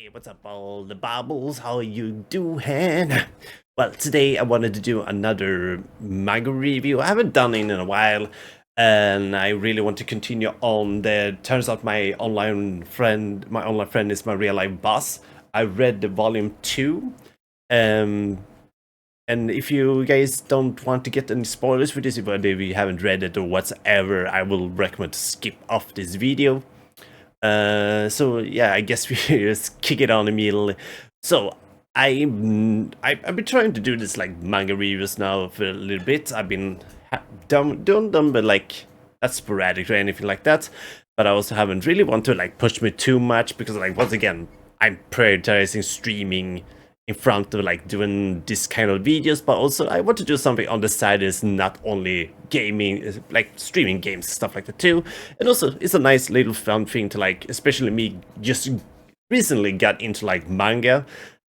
Hey, what's up, all the bubbles? How you doing? Well, today I wanted to do another manga review. I haven't done it in a while, and I really want to continue on. Turns out my online friend is my real life boss. I read the volume 2, um, and if you guys don't want to get any spoilers for this, if you haven't read it or whatsoever, I will recommend to skip off this video. So yeah, I guess we just kick it on immediately. So I've been trying to do this like manga reviews now for a little bit. I've been doing them, but like not sporadic or anything like that. But I also haven't really want to like push me too much because like once again, I'm prioritizing streaming in front of like doing this kind of videos, but also I want to do something on the side that's not only gaming, like streaming games, stuff like that too. And also it's a nice little fun thing to like, especially me just recently got into like manga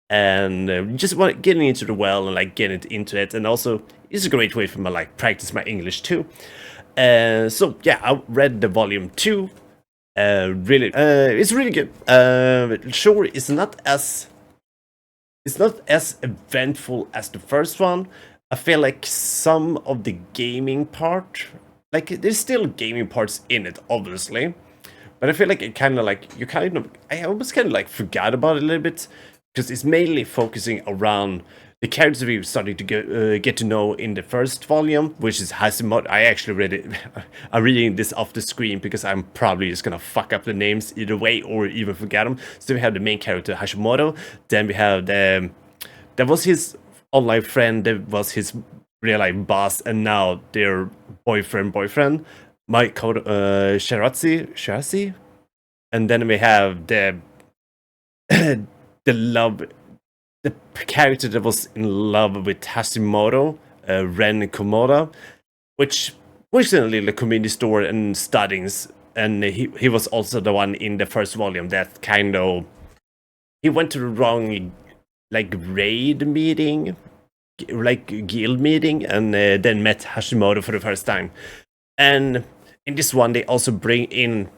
and just want getting into the well and like getting into it. And also it's a great way for me to like practice my English too. So yeah, I read the volume 2. It's really good. Sure, it's not as eventful as the first one. I feel like some of the gaming part, like there's still gaming parts in it, obviously, but I feel like I almost kind of like forgot about it a little bit because it's mainly focusing around the characters we were starting to get to know in the first volume, which is Hashimoto. I actually read it. I'm reading this off the screen because I'm probably just gonna fuck up the names either way or even forget them. So we have the main character Hashimoto. Then we have there was his online friend. That was his real life boss, and now their boyfriend, Shirazi, and then we have the the love. The character that was in love with Hashimoto, Ren Komoda, which works in a little convenience store and studies, and he was also the one in the first volume that kind of he went to the wrong like raid meeting, like guild meeting, and then met Hashimoto for the first time. And in this one, they also bring in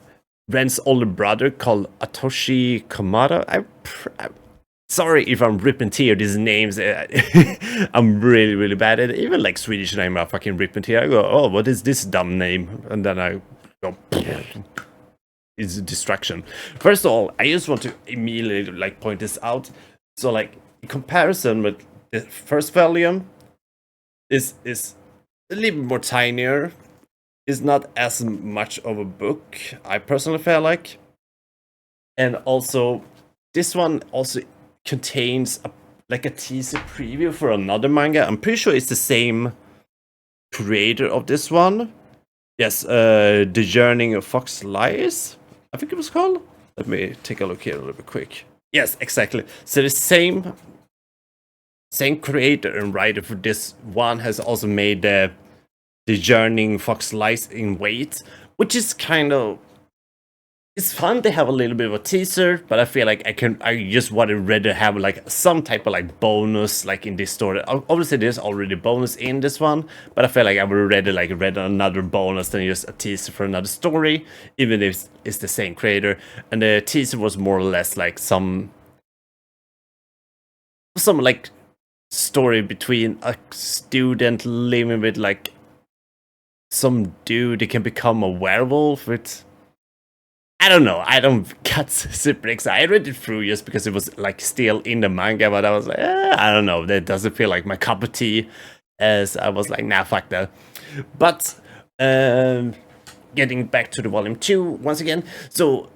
Ren's older brother called Atoshi Komada. Sorry if I'm ripping tear these names. I'm really bad at it. Even like Swedish name, I fucking ripping tear. I go, oh, what is this dumb name? And then I go, it's a distraction. First of all, I just want to immediately like point this out. So like in comparison with the first volume, is a little bit more tinier. It's not as much of a book, I personally feel like. And also, this one also contains a teaser preview for another manga. I'm pretty sure it's the same creator of this one. Yes, The Journey of Fox Lies, I think it was called. Let me take a look here a little bit quick. Yes, exactly. So the same creator and writer for this one has also made The Journey of Fox Lies in Wait, which is kind of, it's fun to have a little bit of a teaser, but I feel like I just would rather have like some type of like bonus like in this story. Obviously there's already bonus in this one, but I feel like I would rather like read another bonus than just a teaser for another story, even if it's the same creator. And the teaser was more or less like some like story between a student living with like some dude that can become a werewolf with, I don't know. I don't got super excited. I read it through just because it was like still in the manga, but I was like, I don't know. That doesn't feel like my cup of tea. As I was like, nah, fuck that. But getting back to the volume 2 once again. So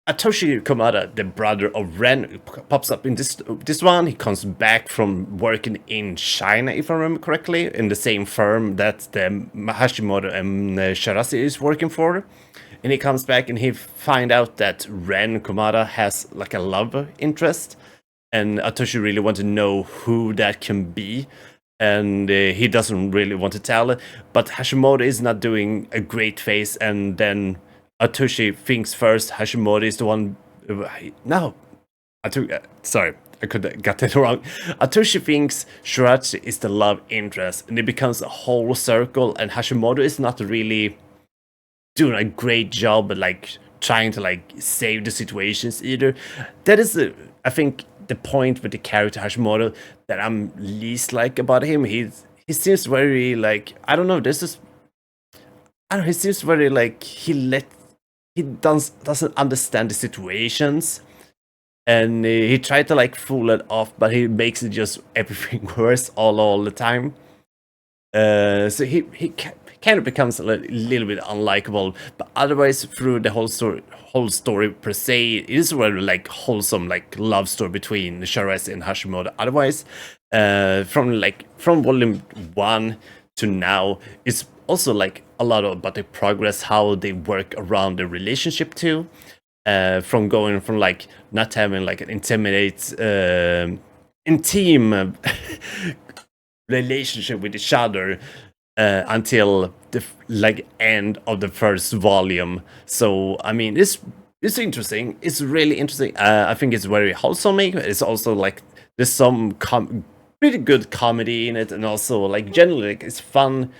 Atoshi Komada, the brother of Ren, pops up in this one. He comes back from working in China, if I remember correctly, in the same firm that the Hashimoto and Shirazi is working for. And he comes back and he find out that Ren Komada has like a love interest, and Atoshi really want to know who that can be, and he doesn't really want to tell it. But Hashimoto is not doing a great face, and then Atoshi thinks first Hashimoto is the one. No, sorry, I could have got that wrong. Atoshi thinks Shirazi is the love interest, and it becomes a whole circle. And Hashimoto is not really doing a great job at like trying to like save the situations either. That is, I think, the point with the character Hashimoto that I'm least like about him. He seems very like, I don't know. This is, I don't know. He seems very like he doesn't understand the situations, and he tried to like fool it off, but he makes it just everything worse all the time. So he kind of becomes a little bit unlikable, but otherwise through the whole story per se, it is a really like wholesome like love story between Shirase and Hashimoto. Otherwise, from volume 1 to now, it's also like a lot about the progress, how they work around the relationship too. From going from like not having like an intimate relationship with each other until the like end of the first volume. So I mean, it's interesting. It's really interesting. I think it's very wholesome. It's also like there's some pretty good comedy in it, and also like generally like, it's fun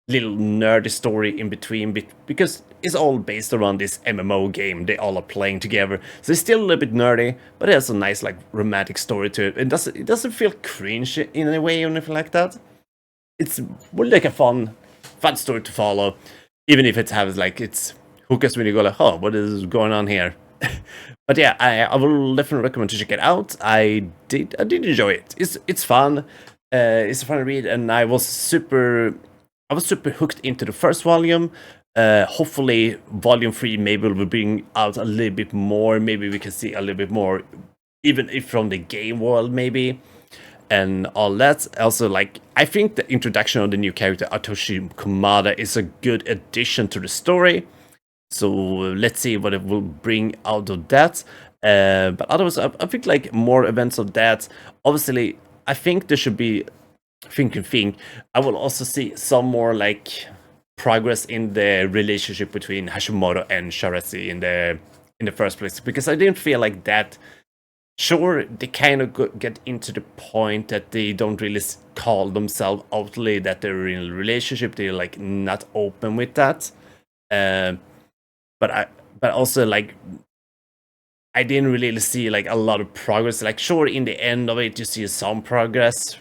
little nerdy story in between, because it's all based around this MMO game they all are playing together. So it's still a little bit nerdy, but it has a nice like romantic story to it. It doesn't feel cringe in any way or anything like that. It's more like a fun story to follow, even if it has like it's hookers when you go like, oh, what is going on here? But yeah, I will definitely recommend to check it out. I did enjoy it. It's fun. It's a fun read, and I was super hooked into the first volume. Hopefully, volume 3 maybe will bring out a little bit more. Maybe we can see a little bit more, even if from the game world, maybe, and all that. Also, like, I think the introduction of the new character Atoshi Kumada is a good addition to the story. So let's see what it will bring out of that. But otherwise, I think like more events of that. Obviously, I think there should be. Think. I will also see some more like progress in the relationship between Hashimoto and Shirase in the first place, because I didn't feel like that. Sure, they kind of get into the point that they don't really call themselves outly that they're in a relationship. They're like not open with that. But also like I didn't really see like a lot of progress. Like, sure, in the end of it, you see some progress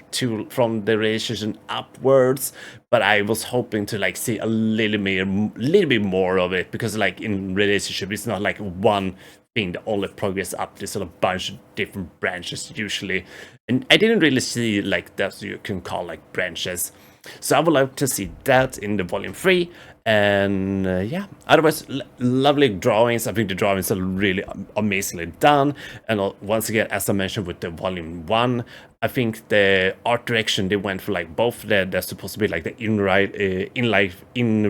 from the relationship upwards, but I was hoping to like see a little bit more of it, because like in relationship, it's not like one thing that only progress up. There's a bunch of different branches usually, and I didn't really see like that you can call like branches. So I would like to see that in the volume 3. And yeah, otherwise lovely drawings. I think the drawings are really amazingly done, and once again, as I mentioned with the volume 1, I think the art direction they went for like both they're supposed to be like the in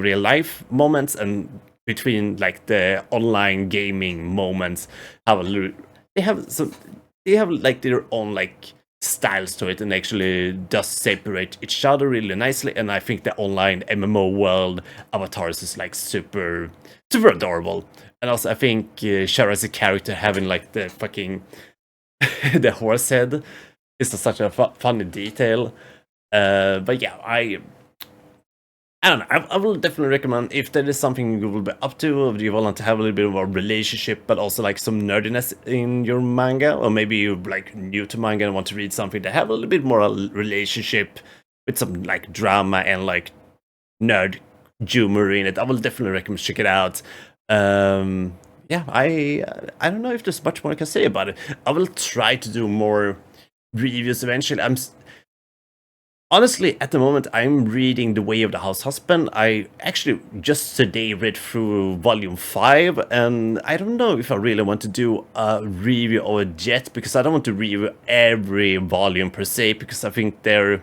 real life moments, and between like the online gaming moments, they have like their own like styles to it, and actually does separate each other really nicely. And I think the online MMO world avatars is like super adorable. And also I think Shira's character having like the fucking the horse head is such a funny detail. But yeah, I don't know. I will definitely recommend, if there is something you will be up to, if you want to have a little bit of a relationship, but also like some nerdiness in your manga, or maybe you're like new to manga and want to read something that have a little bit more relationship with some like drama and like nerd humor in it. I will definitely recommend check it out. Yeah, I don't know if there's much more I can say about it. I will try to do more reviews eventually. Honestly, at the moment, I'm reading The Way of the House Husband. I actually just today read through volume 5, and I don't know if I really want to do a review of it yet, because I don't want to review every volume per se, because I think I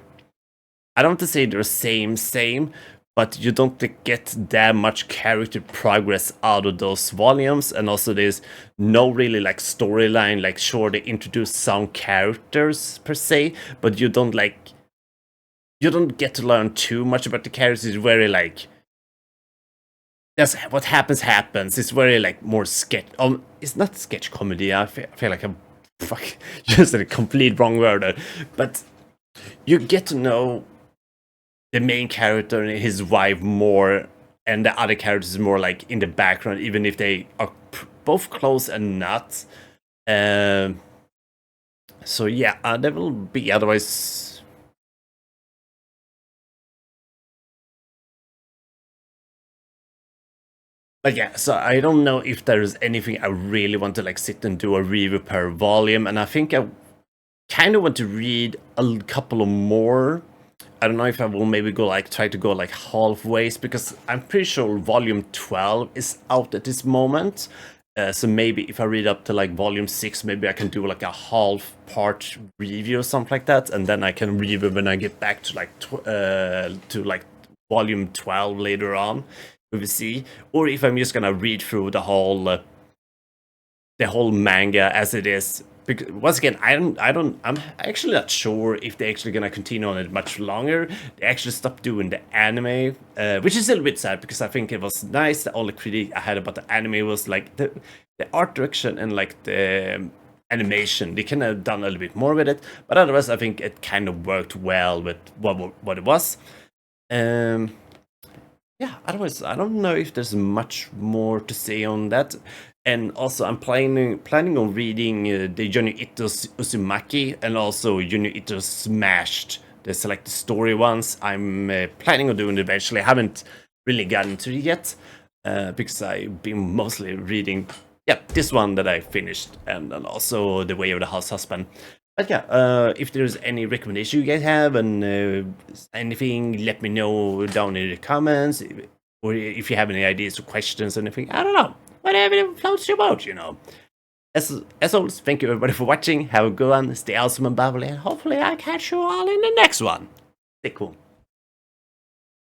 don't want to say they're same, but you don't get that much character progress out of those volumes, and also there's no really like storyline. Like, sure, they introduce some characters per se, but you don't get to learn too much about the characters. It's very like, that's what happens. It's very like more sketch. It's not sketch comedy. I feel like I'm just a complete wrong word there. But you get to know the main character and his wife more and the other characters is more like in the background, even if they are both close and not. So yeah, there will be otherwise. But yeah, so I don't know if there's anything I really want to like sit and do a review per volume, and I think I kind of want to read a couple of more. I don't know if I will maybe go like try to go like halfways, because I'm pretty sure volume 12 is out at this moment. So maybe if I read up to like volume 6, maybe I can do like a half part review or something like that, and then I can review when I get back to like volume 12 later on. We will see. Or if I'm just gonna read through the whole manga as it is. Because once again, I'm actually not sure if they're actually gonna continue on it much longer. They actually stopped doing the anime, which is a little bit sad, because I think it was nice. The only critique I had about the anime was like the art direction and like the animation. They could have done a little bit more with it, but otherwise I think it kind of worked well with what it was. Yeah, otherwise I don't know if there's much more to say on that. And also I'm planning on reading the Junji Ito's Uzumaki, and also Junji Ito's Smashed, the selected story ones. I'm planning on doing it eventually. I haven't really gotten to it yet, because I've been mostly reading this one that I finished, and also The Way of the House Husband. But yeah, if there's any recommendation you guys have, and anything, let me know down in the comments. Or if you have any ideas or questions or anything, I don't know. Whatever floats your boat, you know. As always, thank you everybody for watching. Have a good one. Stay awesome and bubbly, and hopefully I'll catch you all in the next one. Stay cool.